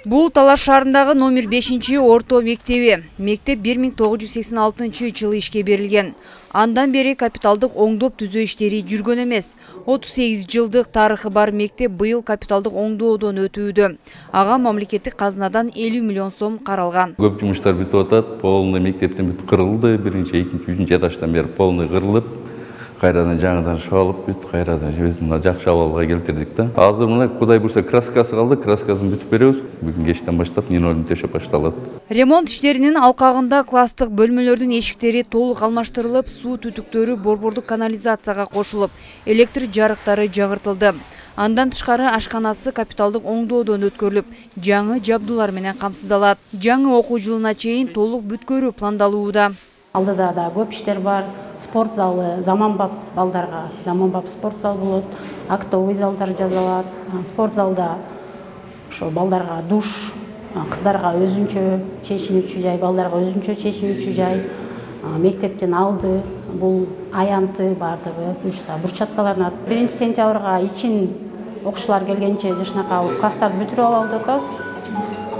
Бул Талаш шаарындагы номер 5 орто мектеби. Мектеп 1986 жылы ишке берилген. Андан бери капиталдык оңдоп түзөө иштери жүргөн эмес. 38 жылдык тарыхы бар мектеп быйыл капиталдык оңдоодон өтүүдө. Ага мамлекеттик казынадан 50 миллион сом каралган. Көп жумуштар бүтүп атат. Полный мектептен бүтүп кырылды. Биринчи, экинчи, үчүнчү этаждан бери полный кырылып, кайрадан жаңыдан шалып бүт, кайрадан өзүнө жакшы абалга келтирдик да. Азыр мына Кудай бурса краскасы калды, краскасын бүтүп беребиз. Бүгүн кечтен баштап линолеум төшөп башталат. Ремонт иштеринин алкагында класстык бөлмөлөрдүн эшиктери толук алмаштырылып, суу түтүктөрү борбордук канализацияга кошулуп, электр жарыктары жаңыртылды. Андан тышкары ашканасы капиталдык оңдоодон өткөрүлүп, жаңы жабдуулар менен камсыздалат. Жаңы окуу жылына чейин толук бүткөрүү пландалууда. Алдыда да көп иштер бар. Спорт залы, заманбап балдарга заманбап спорт зал болот, актовый залдар жасалат. Спорт залда ошо балдарга душ, кыздарга өзүнчө чечинүүчү жай, балдарга өзүнчө чечинүүчү жай. Мектептен алды, бул аянты бардыгы, брусчаткаларына 1-сентябрга ичин окуучулар келгенче жашынакай класстарды бүтүрүп алалы деп атабыз.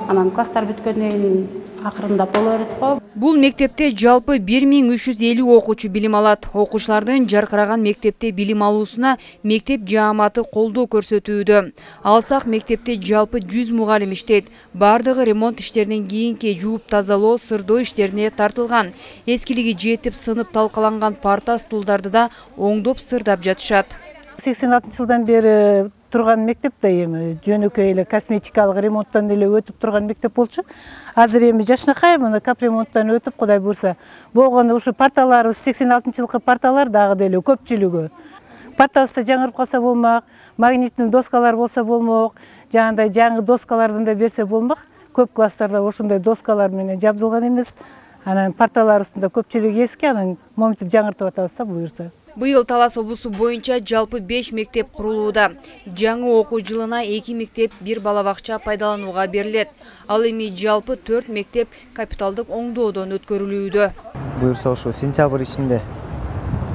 Анан класстар бүткөндөн кийин акырындап боло берет го. Бул мектепте жалпы 1350 окуучу билим алат. Окуучулардын жаркыраган мектепте билим алуусуна мектеп жааматы колдоо көрсөтүүдө. Алсак мектепте жалпы 100 мугалим иштейт. Бардыгы ремонт иштеринен кийинки жууп тазалоо, сырдоо иштерине тартылган. Эскилиги жетип сынып талкаланган парта стулдарды да оңдоп сырдап жатышат. 86-жылдан бери турган мектеп да эми жөнөкөй эле косметикалык ремонттон эле өтүп турган мектеп болчу. Азыр эми жашынакай мына капремонттон өтүп, Кудай бурса, болгону ушу парталарыбыз 86-жылкы парталар дагы деле көпчүлүгү. Партабызда жаңырып калса болмак, магнитный доскалар болсо болмок, жагандай жаңы доскалардан да берсе болмак. Көп класстарда ошондой доскалар менен жабдылган эмес. Анан парталарыбыздын көпчүлүгү эски, анан моментип жаңыртып атабыз да буюрса. Быйыл Талас облусу боюнча жалпы 5 мектеп курулууда. Жаңы окуу жылына 2 мектеп, 1 балабакча пайдаланууга берилет. Ал эми жалпы 4 мектеп капиталдык оңдоодон өткөрүлүүдө. Буюрса ошо сентябрь ичинде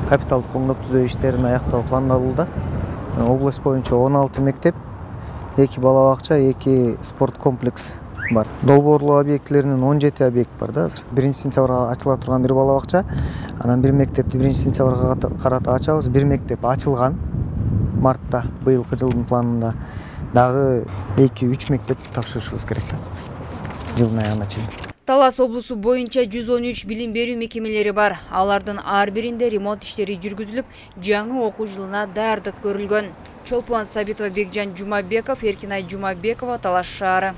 капиталдык оңдоп түзөө иштерин аяктоо пландалууда. Область боюнча 16 мектеп, 2 балабакча, 2 спорт комплекс бар. Долбоорлуу объектилеринин 17 объект бар да азыр. 1-сентябрга ачыла турган 1 балабакча, анан 1 мектепти 1-сентябрга карата ачабыз. 1 мектеп ачылган мартта быйылкы жылдын планында. Дагы 2-3 мектеп тапшырышыбыз керек жылдын аягына чейин. Талас облусу боюнча 113 билим берүү мекемелери бар. Алардын ар биринде ремонт иштери жүргүзүлүп, жаңы окуу жылына даярдык көрүлгөн. Чолпон Сабитова, Бекжан Жумабеков, Эркинай Жумабекова, Талаш шаары.